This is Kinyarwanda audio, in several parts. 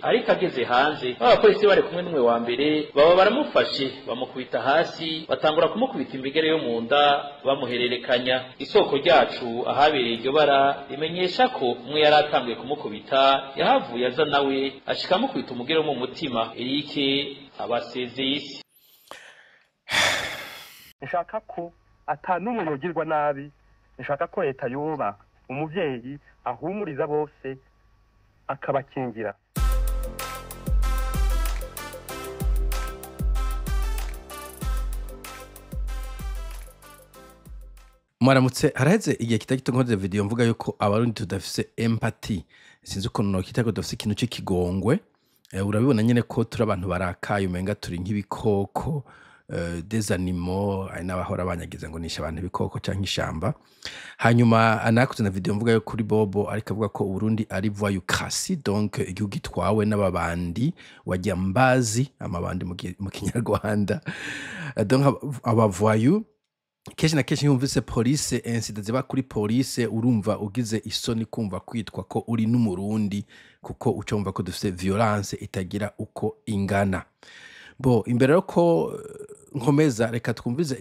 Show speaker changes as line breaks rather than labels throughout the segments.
ariko ageze hanze abapolisi bari kumwe n'umwe wa mbere baba baramufashe bamukubita hasi batangura kumukubita imbigere yo mu nda bamuhererekanya. Isoko ryacu ahabereye iryo bara rimenyesha ko umwe yari atanguye kumukubita yahavuye aza nawe ashika mukubita umugere wo mu mutima. Eric abasezeye isi.
Nshaka ko atanumwe yogirwa nabi, nshaka ko leta yoba umuvyeyi ahumuriza bose akabakingira.
Mwaramutse, haraheze igihe kitagito nkoze video mvuga yuko abarundi tudafise empathy, sinzi ukuntu nokita ko dufise ikintu c'ikigongwe. Urabibona nyene ko turi abantu barakaye umenga turi nk'ibikoko, des animaux, ari n'abahora banyagize ngo nisha abantu ibikoko canke ishamba. Hanyuma anakuze na video mvuga yo kuri Bobo ariko avuga ko Burundi ari voyoucratie, donc igihugu gitwawe n'ababandi wajyambazi, amabandi mu Kinyarwanda. Donc abavoyou kenshi na kenshi yumvise police incident ziba kuri police urumva ugize isoni kumva kwitwa ko uri n'umurundi kuko ucumva ko dufite violence itagira uko ingana. Bo imbere yuko nkomeza reka twumvize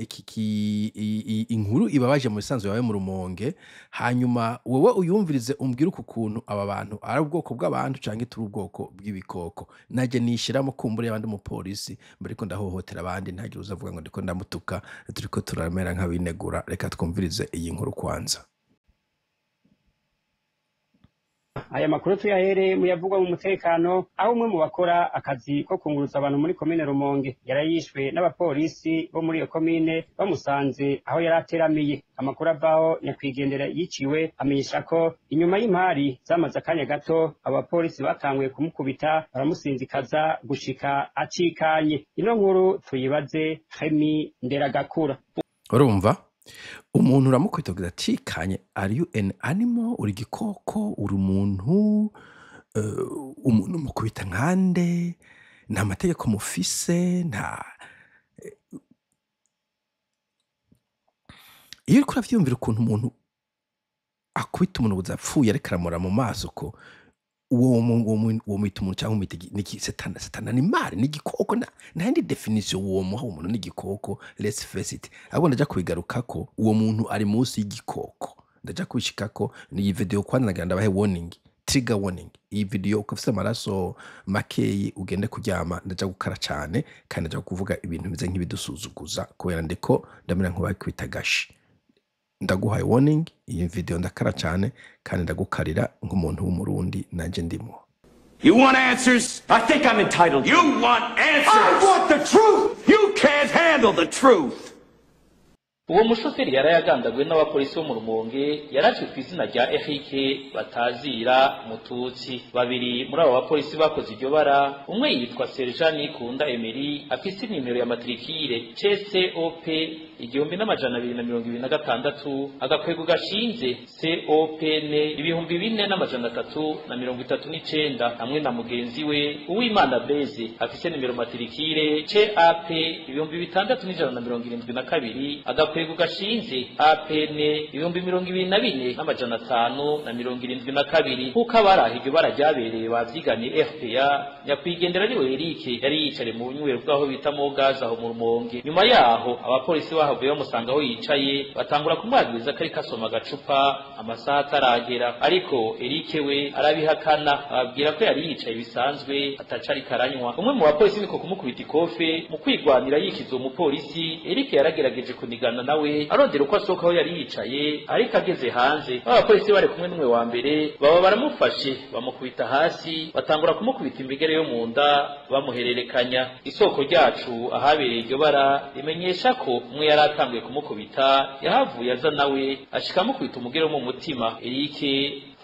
inkuru ibabaje mu bisanzwe yawe mu Rumonge, hanyuma wowe uyumvirize umbwire uko kuntu aba bantu ari ubwoko bw'abantu canke turi ubwoko bw'ibikoko. Naje nishiramo kumbure y'abandi mu polisi mbere ko ndahohotera abandi ntagira uzavuga ngo ndiko ndamutuka, turiko turamera nk'abinegura. Reka twumvirize iyi nkuru kwanza.
Aya makuru tuyahere muyavugwa mu mutekano, aho umwe mu bakora akazi ko kunguruza abantu muri komine Rumonge yarayishwe n'abapolisi bo muri iyo komine bamusanze aho yarateramiye. Amakuru avaho nyakwigendera yiciwe amenyesha ko inyuma y'impari zamaze akanya gato abapolisi batanguye kumukubita baramusinzikaza gushika acikanye. Ino nkuru tuyibaze Hemi Nderagakura.
Urumva? Umuntu uramukwita kugira acikanye, are you an animal, uri gikoko, uri umuntu, umuntu mukubita nkande, nta mategeko mufise, nta iyo uriko uravyumvira ukuntu umuntu akubita umuntu uzapfuye ariko aramura mu maso ko uwo mwita umuntu cyangwa umwita niki setana ni mari ni gikoko, nta yindi definition uwo muha umuntu ni gikoko. Let's face it, abo ndaja kubigaruka ko uwo muntu ari munsi y'igikoko, ndaja kwishika ko ni video kwanza ndabahe warning, trigger warning. Iyi video ukafise amaraso makeyi ugende kuryama, ndaja gukara cyane kandi ndaja kuvuga ibintu bize nk'ibidusuzuguza kubera ndiko ndamira nko bakwita gashi. Ndaguhaye warning, iyi video ndakara cyane kandi ndagukarira nk'umuntu w'umurundi nanje ndimo.
You want answers? I think I'm entitled. You want answers? I want the truth. You can't handle the truth.
Uwo mushoferi yarayagandagwe n'abapolisi bo mu Rumonge yaracwe ku izina rya Eric batazira Mututsi. Babiri muri abo bapolisi bakoze iryo bara, umwe yitwa Serjani Kunda Emery afise nimero ya matrikire COP 2226, agakwego gashinze COPN 4339 hamwe na mugenzi we Uwimana Beze afise nimero matrikire CAP 6172, agakwego gashinze APN 224,572. Kuko abaraha iryo bara ryabereye bavyiganiye FPA, nyakwigendera niwe Eric yari yicare mu bunywero bwaho bita Mogaza aho mu Rumonge. Nyuma yaho abapolisi bahavuye bamusanga aho yicaye batangura kumwagiriza ko ari kasoma agacupa amasaha ataragera, ariko Eric we arabihakana ababwira ko yari yicaye bisanzwe atacari karanywa. Umwe mu bapolisi niko kumukubita ikofe mu kwigwanira yikiza umupolisi. Eric yaragerageje kunigana nawe arondera uko asohoka aho yari yicaye, ariko ageze hanze abapolisi bari kumwe n'umwe wa mbere baba baramufashe bamukubita hasi batangura kumukubita imbigere yo mu nda bamuhererekanya. Isoko ryacu ahabereye iryo bara rimenyesha ko umwe yari atanguye kumukubita yahavuye aza nawe ashika mukubita umugere wo mu mutima. Eric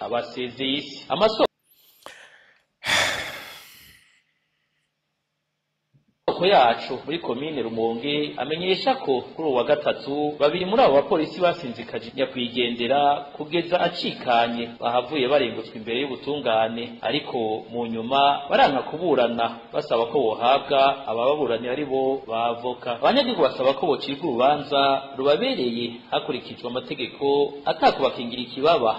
abasezeye isi. amasoko yacu muri komine Rumonge amenyesha ko kuri uwa gatatu babiri muri abo bapolisi basinzikaje nyakwigendera kugeza acikanye bahavuye barengutswe imbere y'ubutungane ariko mu nyuma baranka kuburana basaba ko bohabwa abababuranira ari bo bavoka. Abanyagihugu basaba ko bocibwa urubanza rubabereye hakurikijwe amategeko atakubakingira ikibaba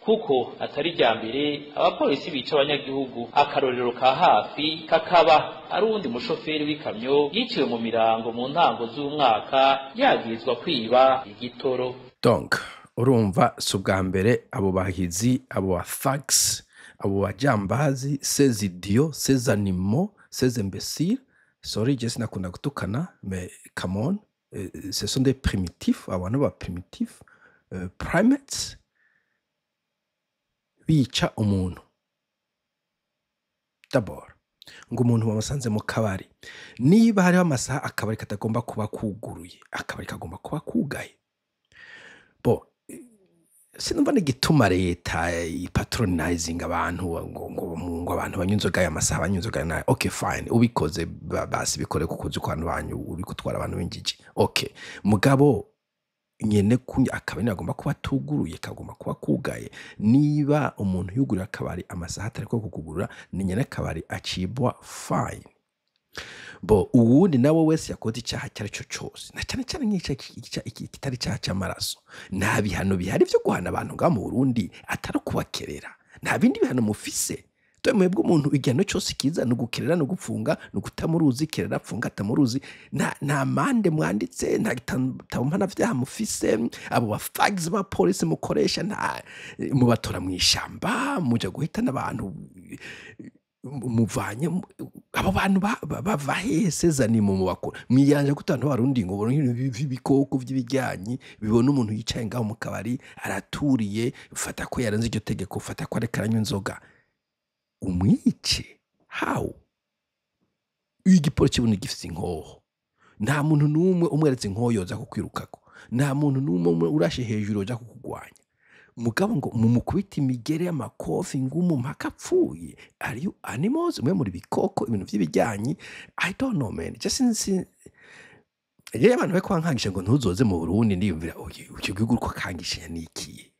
kuko atari rya mbere abapolisi bica abanyagihugu. Akarorero ka hafi kakaba ari uwundi mushoferi w'ikamyo yiciwe mu Mirango mu ntango z'umwaka yagirizwa kwiba igitoro.
Donc urumva subwa mbere abo bahizi, abo thugs, abo bajambazi, ces idiots, ces animaux, ces imbéciles, sorry je sinakunda gutukana mais come on, ce sont des primitifs, abantu ba primitifs, primates bica umuntu. D'abord ngo umuntu bamusanze mu kabari, niba hariho amasaha akabari katagomba kuba kuguruye, akabari kagomba kuba kugaye. Bo sinumva n'igituma leta ipatronizing abantu ngo abantu banywa inzoga y'amasaha banywa inzoga na okay fine, ubikoze basi bikore kukuzi ku bantu banyu uri gutwara abantu b'ingigi okay, mugabo nyene akabari agomba kuba tuguruye, kagomba kuba kugaye. Niba umuntu yugurira akabari amasaha atari ko kukugurura, ni nyene akabari acibwa fine. Bo uwundi nawe wese yakoze icyaha cyaricyo cyose, na cyane cyane kitari cyaha cy'amaraso, nta bihano bihari byo guhana abantu nga mu Burundi atari kubakerera. Nta bindi bihano mufise. Mwebwe umuntu igihano cyose kiza no gukerera no gupfunga no gutamuruzi, kerera pfunga tamuruzi, nta mande mwanditse, nta gitampana vyaha mufise. Abo ba thugs ba police mukoresha nta mubatora mu ishamba muja guhitana abantu muvanye abo bantu bavahese zanimo mu bakora mwiyanja gutantu barundi ngo bikoko vy'ibijyanyi bibona umuntu yicaye ngaho mu kabari araturiye, ufata ko yarenze iryo tegeko, ufata ko arekaranywa inzoga umwice. How igipolisi bundi gifise inkoho, nta muntu numwe umweretse inkoho yoza kukwirukako, nta muntu numwe urashe hejuru yoza kukugwanya. Mugabo ngo mumukubita imigere y'amakofi ngumu mpaka apfuye. Are you animals? Mwe muri bikoko ibintu vy'ibijyanyi? I don't know man, just since abantu bakwankangisha ngo ntuzoze mu Burundi, ndiyumvira ucyo gihugu ko kangisha niki,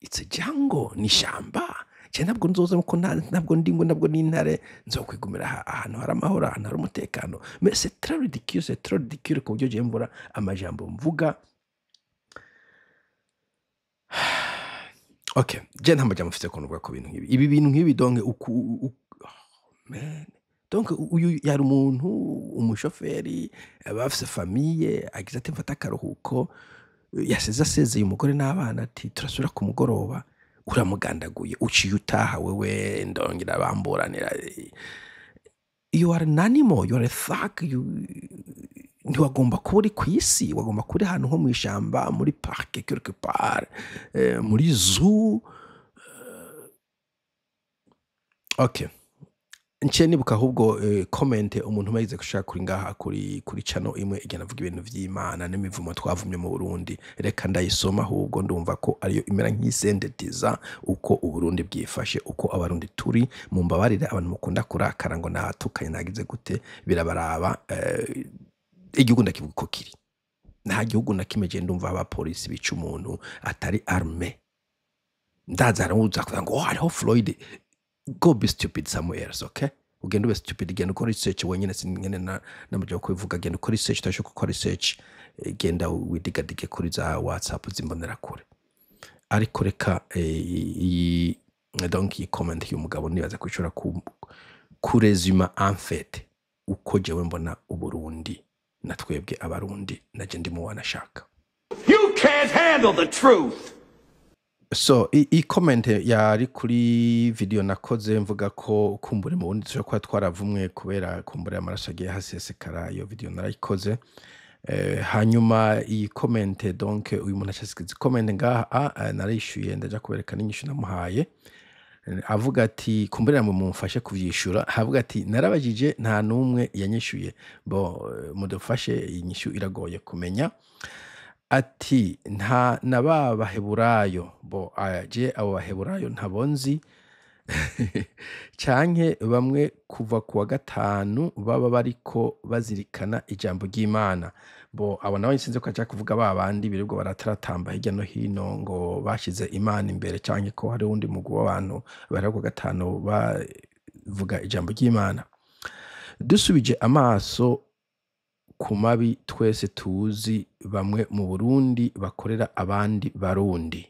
it's a jungle, ni shamba. Ntabwo nzoza ko ntabwo ndingo ntabwo n'intare nzokwigumira ahantu hari amahoro, ahantu hari umutekano. Mais c'est très ridicule ko byo jemvura amajambo mvuga. Okay, je nta majambo mfite ko nuvuga ko bintu nk'ibi. Ibi bintu nk'ibi donke man. Donc uyu yari umuntu umushoferi abafise famille agize ati mfata akaruhuko, asezeye umugore n'abana ati turasubira ku mugoroba, uramugandaguye uciye utaha wewe ndongera bamburanira. You are an animal, you are a thug, ntiwagomba kuba uri ku isi, wagomba kuri ahantu nko mu ishamba, muri parke quelque part, muri zoo. Okay, nce nibuka ahubwo comment umuntu mayize gushaka kuri ngaha kuri channel imwe igena avuga ibintu vy'Imana n'imivumo twavumye mu Burundi. Reka ndayisoma ahubwo ndumva ko ariyo imera nk'isendetiza uko uburundi bwifashe, uko abarundi turi. Mu mbabarire abantu mukunda kurakara ngo natukanye nagize gute, birabaraba. Igihugu ndakivuga ko kiri, nta gihugu nakimeje ndumva abapolisi bica umuntu atari arme. Ndaza haruza kuvuga ngo hariho Floyd. Go be stupid somewhere else, okay? Ugenda ube stupid, genda ukora research wenyine, singene namujya kubivuga. Genda ukora research, utashoka gukora research, genda widigadige kuri za WhatsApp zimbonera kure. Ariko reka donc iyi comment y'umugabo nibaza kwishura ku resume en fait uko jewe mbona uburundi na twebwe abarundi naje ndimo wanashaka.
You can't handle the truth.
So i comment yari kuri video nakoze mvuga ko kumbure mu bundi tuje kwa twaravumwe kubera kumbure amaraso agiye hasesekara. Iyo video narayikoze. Hanyuma i comment donc uyu muntu ashasikiza comment ngaha narishyuye ndaja kubereka n'inyishu namuhaye. Avuga ati kumbure namwe mumfashe kuvyishura. Havuga ati narabajije nta numwe yanyishyuye. Bo mudufashe inyishu iragoye kumenya. Ati nta nabaheburayo bo aje abo baheburayo ntabonzi canke bamwe kuva ku wa gatanu baba bariko bazirikana ijambo ry'Imana. Bo abo nabo sinzi ko aja kuvuga ba bandi birirwa barataratamba hirya no hino ngo bashize Imana imbere, canke ko hari uwundi mugwi w'abantu bari ku wa gatanu bavuga ijambo ry'Imana. Dusubije amaso ku mabi twese tuzi bamwe mu Burundi bakorera abandi Barundi.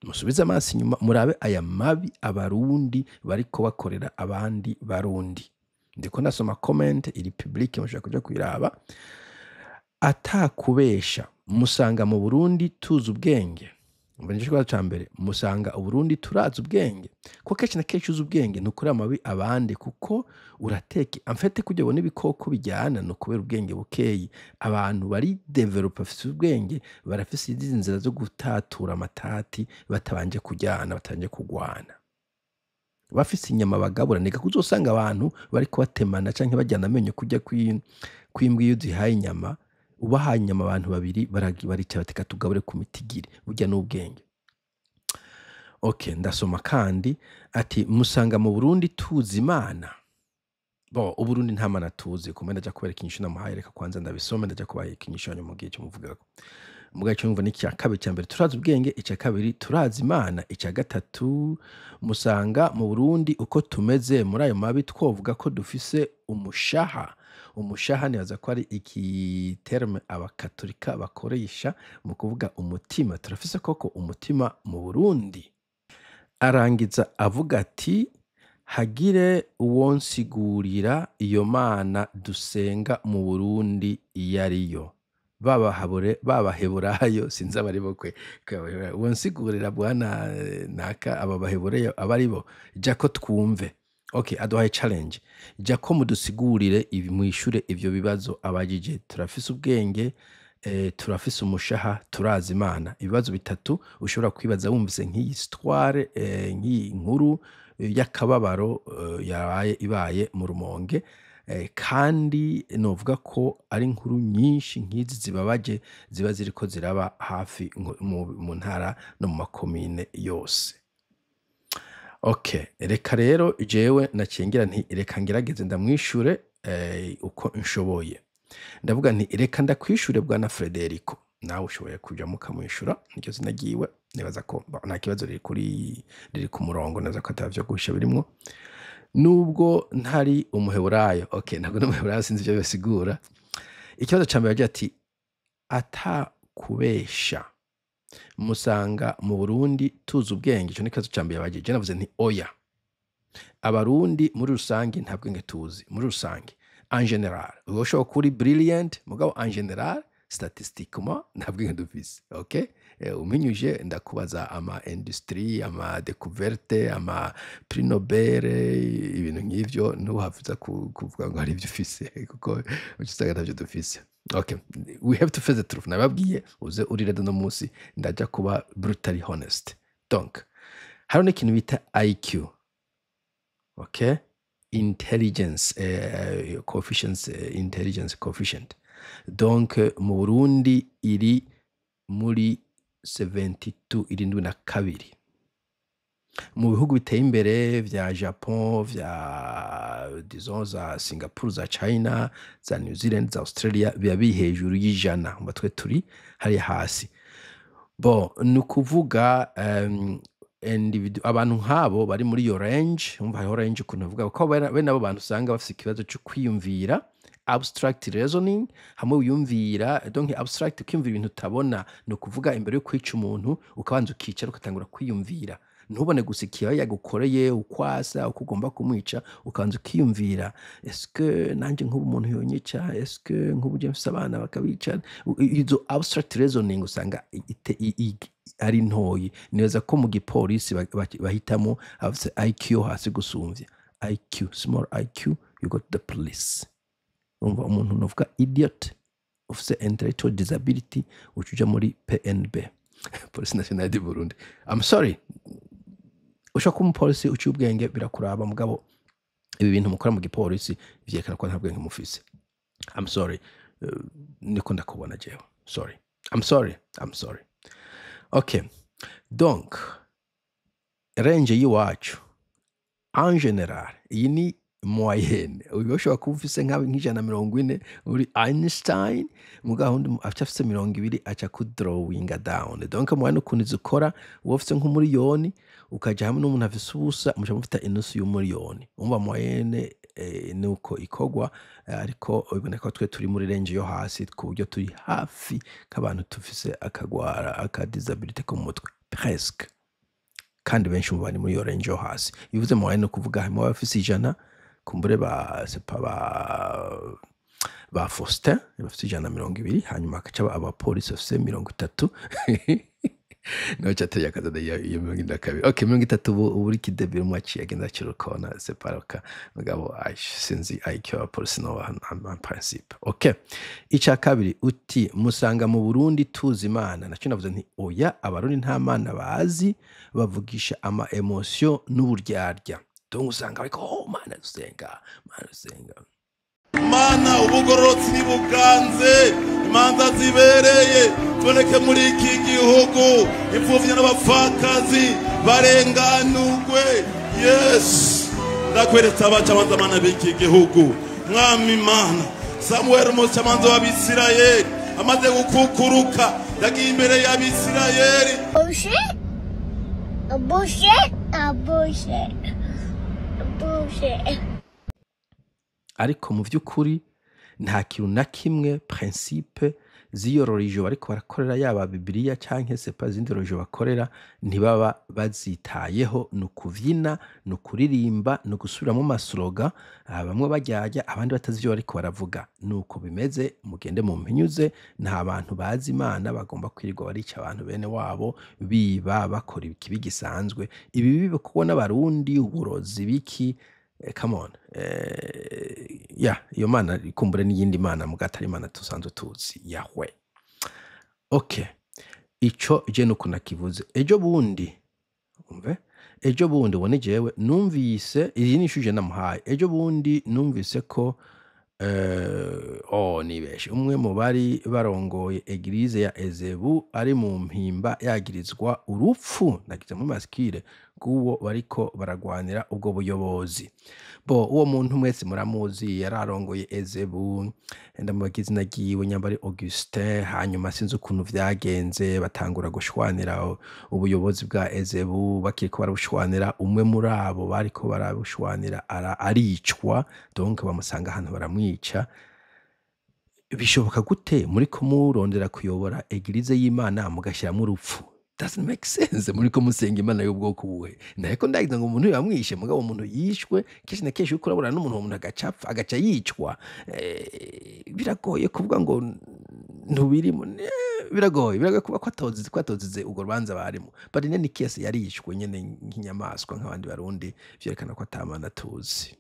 Musubize amaso inyuma murabe aya mabi abarundi bariko bakorera abandi Barundi. Ndiko ndasoma comment iri public mushaka kuja kuyiraba. Atakubesha musanga mu Burundi tuzi ubwenge. Mbanje kwa cambere musanga Uburundi turazi ubwenge. Ko kenshi na kenshi uzi ubwenge nukuri amabi abandi kuko urateke amfete kujya bona ibikoko bijyana no kubera ubwenge bukeyi. Abantu bari develop afite ubwenge barafise izi nzira zo gutatura amatati batabanje kujyana batanje kugwana. Bafise inyama bagabura nika kuzosanga abantu bari kubatemana canke bajyana amenyo kujya kwimbwa iyo zihaye inyama. Ubahaye inyama abantu babiri barica bateka tugabure ku mitigiri burya n'ubwenge. Okay, ndasoma kandi ati musanga mu Burundi tuzi Imana. Bo Uburundi nta mana tuzi kumwe ndaja kubereka inyishu namuhaye reka kwanza ndabisome ndaja kubaye ikinyishu mu gihe cyo muvugako. Mugaye cyo mva n'icya kabiri cya mbere turazi ubwenge, icya kabiri turazi Imana, icya gatatu musanga mu Burundi uko tumeze muri ayo mabi twovuga ko dufise umushaha. Umushaha nibaza ko ari iki terme abakatolika bakoresha mu kuvuga umutima. Turafise koko umutima mu Burundi. Arangiza avuga ati hagire uwonsigurira iyo mana dusenga mu Burundi iyariyo. Babaheburayo sinzi abari bokwe wonsigurira bwana naka ababaheburayo abaribo jako twumve. Okay, aduhaye challenge. Jako mudusigurire ibi mwishure ivyo bibazo abajije. Turafise ubwenge, turafise umushaha, turazi Imana. Ibibazo bitatu ushobora kwibaza wumvise nk'iyi histoire, nk'iyi nkuru y'akababaro yabaye ibaye mu Rumonge. Kandi novuga ko ari inkuru nyinshi nk'izi zibabaje ziba ziriko ziraba hafi mu ntara no mu makomine yose. Okay, reka rero jewe nacengira nti reka ngerageze ndamwishure uko nshoboye. Ndavuga nti reka ndakwishure bwana Frederico. Nawe ushoboye kuja mukamwishura niryo zinagiwe nibaza ko nta kibazo riri ku murongo naza ko atavyo gusha birimwo. Nubwo ntari umuheburayo. Okay, ntabwo n'umuheburayo sinzi ivyo bisigura. Ikibazo cyambere yaje ati atakubesha musanga mu Burundi tuzi ubwenge. Ico ni kibazo cyambere yabagije. Navuze nti oya. Abarundi muri rusange nta bwenge tuzi muri rusange. En general, ushobora kuri brilliant mugabo en general statistiquement nta bwenge dufise. Okay? Uminyuje ndakubaza ama industrie, ama découverte, ama prix Nobel, ibintu nk'ivyo ntuhavuza kuvuga ngo hari ibyo ufise kuko ucisanga ntavyo dufise. Okay, we have to face the truth. Nababwiye uze urire no musi ndaja kuba brutally honest. Donc, hari n'ikintu bita IQ. Okay? Intelligence coefficient, intelligence coefficient. Donc mu Burundi iri muri 72 irindwi na kabiri. Mu bihugu biteye imbere vya Japon, vya disons za Singapore, za China, za New Zealand, za Australia biba hejuru y'ijana. Mbatwe turi hari hasi. Bon, nukuvuga abantu nk'abo bari muri yo range, umva hariho range ukuntu bavuga ko bene abo bantu usanga bafite ikibazo cyo kwiyumvira, abstract reasoning, hamwe wiyumvira. Donc abstract kwiyumvira ibintu utabona, no kuvuga imbere yo kwica umuntu ukabanza ukicara ukatangura kwiyumvira. Ntubone gusikiye yagukoreye ukwasa ukugomba kumwica ukanza ukiyumvira, eske nanje nk'ubu umuntu yonyica, eske nk'ubu je mfise abana bakabica. Izo abstract reasoning usanga ari ntoyi. Neza ko mu gipolisi bahitamo afise IQ hasi gusumvya. IQ, small IQ, you got the police. Umva umuntu novuga idiot, ufise intellectual disability ucuja muri PNB, Police Nationale du Burundi. I'm sorry. Ushaka kuba umupolisi uciye ubwenge birakuraba mugabo ibi bintu mukora mu gipolisi vyekana ko nta bwenge mufise. I'm sorry. Niko ndakubona jewe. Sorry. I'm sorry. Okay. Donc range yiwacu en general iyi ni moyenne uyu ushobora kuba ufise nk'ijana 40 uri Einstein mugabo undi aca afise 20 aca ku drawinga down donc moyenne ukuntu zikora uwo ufise nk'umuriyoni ukaja hamwe n'umuntu afise ubusa muca mufita inusu y'umuriyoni umva moyenne nuko ikogwa ariko iboneka ko twe turi muri range yo hasi ku buryo turi hafi k'abantu tufise akagwara aka disability ko mu mutwe presque kandi benshi mu bari muri yo range yo hasi bivuze moyenne kuvuga harimo abafise ijana kumbure ba sepa ba Faustin bafite 120 hanyuma akaca abapolisi bafite 30 no chateye akaza ya 22 okay 30 uburi kidebire mu aciye agenda kirukona separoka mugabo sinzi IQ abapolisi no en principe okay ica kabiri uti musanga mu Burundi tuzi Imana naco navuze nti oya abarundi nta mana bazi bavugisha ama emotion n'uburyarya donc usanga ariko mana dusenga
mana ubugororotsi nibuganze imanza zibereye tuboneke muri iki gihugu imfuvyi n'abapfakazi barenganurwe yes ndakweretse abacamanza mana b'iki gihugu mwami Imana Samuel umucamanza w'Abisirayeli amaze gukukuruka yagiye imbere y'Abisirayeli
ariko mu vy'ukuri nta kintu na kimwe principe z'iyo religion bariko barakorera yaba Bibiliya canke se pas zindi religion bakorera ntibaba bazitayeho no kuvyina no kuririmba no gusubiramo masloga bamwe bajyajya abandi batazi byo bariko baravuga nuko bimeze mugende mu mpinyuze nta bantu bazi Imana bagomba kwirirwa barica abantu bene wabo biba bakora ikibi gisanzwe ibi bibe kubona abarundi uburozi biki come on iyo mana ikumbure n'iyindi mana mugatari Imana tusanzwe tuzi Yahweh okay ico je nuko nakivuze ejo bundi umve ejo bundi wone jewe numvise iri nishuje namuhaye ejo bundi numvise ko nibeshe umwe mu bari barongoye eglise ya Ezebu ari mu mpimba yagirizwa urupfu nagize mu maskire kuwo bariko baragwanira ubwo buyobozi uwo muntu mwese muramuzi yararongoye Ezebu ndamubagize nagiwe nyambari Augustin hanyuma sinzi ukuntu vyagenze batangura gushwanira ubuyobozi bwa Ezebu bakiriko barabushwanira umwe muri abo bariko barabushwanira aricwa donc bamusanga ahantu baramwica bishoboka gute muri ko murondera kuyobora eglise y'Imana mugashiramo urupfu doesn't make sense muri ko musenga Imana y'ubwoko buhe nako ndagize ngo umuntu yamwishe mugabo umuntu yishwe kishi na keshi ukurabura n'umuntu agacapfa agaca yicwa biragoye kuvuga ngo ntubirimo biragoye kuba kwatozize ubwo rubanza barimo but in any case yarishwe nyene nk'inyamaswa nk'abandi barundi byerekana ko atamana tuzi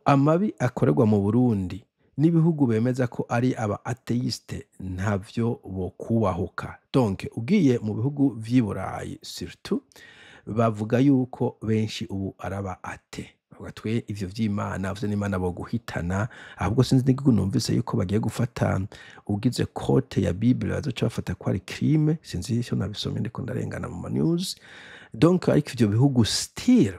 amabi akorerwa mu Burundi n'ibihugu bemeza ko ari aba atheiste ntavyo bo kubahuka donc ugiye mu bihugu vy'Iburayi surtout bavuga yuko benshi ubu araba ate bagatwe ivyo vy'Imana vuze n'Imana bo guhitana ahubwo sinzi n'igihugu numvise yuko bagiye gufata ugize kote ya Bible bazoca bafata ko ari crime sinzi icyo nabisomye ndiko ndarengana mu news donc ariko ivyo bihugu still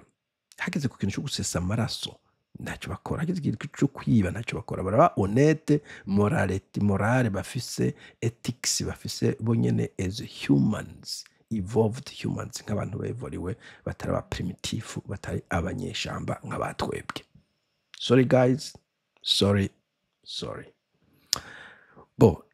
hageze ku kintu cyo gusesa amaraso ntacyo bakora hageze ikintu cyo kwiba ntacyo bakora baraba honnête morale bafise ethics bafise bonyene as humans evolved humans nk'abantu bevoriwe batari aba primitive batari abanyeshamba nk'abatwebwe sorry guys sorry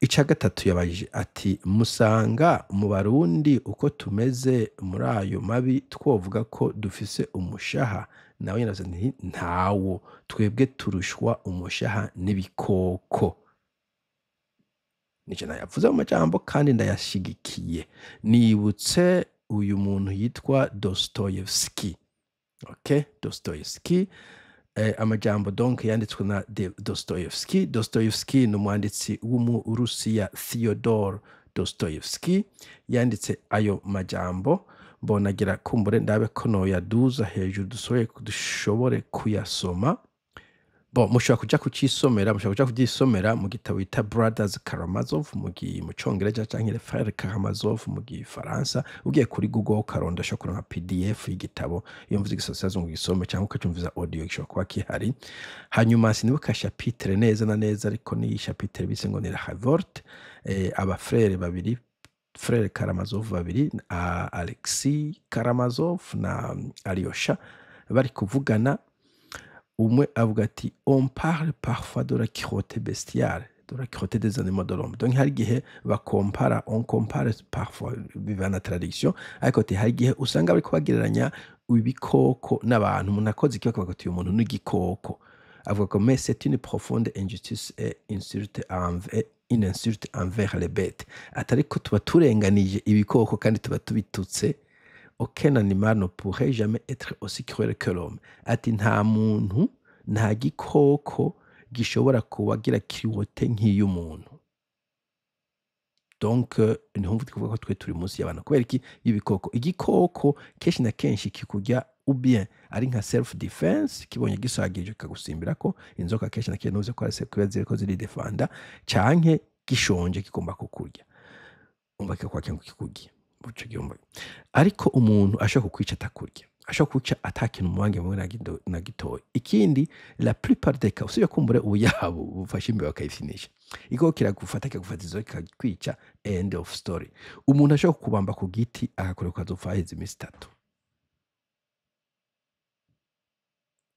ica gatatu yabajije ati musanga mu Barundi uko tumeze muri ayo mabi twovuga ko dufise umushaha nawe yanaze ntawo twebwe turushwa umushaha n'ibikoko nije nayavuze mu majambo kandi ndayashigikiye nibutse uyu muntu yitwa Dostoyevsky okay Dostoyevsky amajambo donc yanditswe na Dostoyevsky n'umwanditsi w'umurusiya Theodore Dostoyevsky yanditse ayo majambo bonagira kumbure ndabe ko no yaduza hejuru dushobore kuyasoma Bon, mushobora kuja kucisomera, mushobora kuja kugisomera mu gitabo bita Brothers Karamazov mu Congereza canke Les Frères Karamazov mu Gifaransa. Ugiye kuri Google ukarondesha kuronka PDF y'igitabo, iyo mvuze igisosazo ngo gisome cyangwa ukacumviza audio gishobora kuba kihari. Hanyuma sinibuka chapitre neza na neza, ariko ni chapitre bise ngo ni la Révolte. Aba frère babiri, frère Karamazov babiri, Alexis Karamazov na Alyosha bari kuvugana. Umwe avuga ati on parle parfois de la cruauté bestiale, de la cruauté des animaux de l'homme. Donc hari gihe bakompara, on compare parfois bivana tradition, ariko hari gihe usanga bari kubagereranya ibikoko n'abantu. Umuntu akoze ikibazo bakati umuntu n'igikoko, avuga ko mais c'est une profonde injustice et une insulte envers les bêtes. Atariko tuba turenganije ibikoko kandi tuba tubitutse. Aucun animal ne pourrait jamais être aussi cruel que l'homme. Ati nta muntu nta gikoko gishobora kubagira cruauté nk'iy'umuntu. Donc niho kuvuga ko twe turi munsi y'abantu kubera iki y'ibikoko. Igikoko kenshi na kenshi kikurya ou bien ari nka self defense, kibonye gisagije kagusimbira ko inzoka kenshi na kenshi nuze ko ari ko ziri defenda canke gishonje kigomba kukurya. Umva ko kwakenga kikurya. Ariko umuntu ashaka kukwica atakurya, ashaka kuca atakintu mubange mwe na gitoya. Ikindi la plupart des cas usibye kumbure ubuyabo bufasha imbe bakayifinisha, iko kiragufata kigufatizo kikwica, end of story. Umuntu ashaka kubamba ku giti akakoreka azofaheza imisi 3.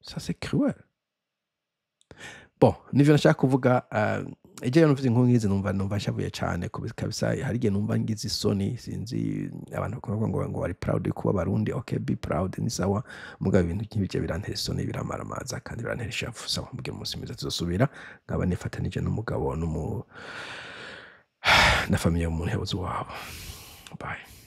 Ça c'est cruel. Bon, nivyo nashaka kuvuga. Eje numva inkuru ngize numva nshavuye cyane kabisa. Hari gihe numva ngize isoni, sinzi abantu bakora ngo ari proud kuba Barundi. Okay, be proud, ni sawa, mugabo ibintu nk'ibije birantera isoni, biramaramaza kandi birantera ishavu. Sawa, mubwire umunsi mwiza tuzosubira, nkaba nifatanije n'umugabo na famille y'umuntu yabuze wabo. Bye.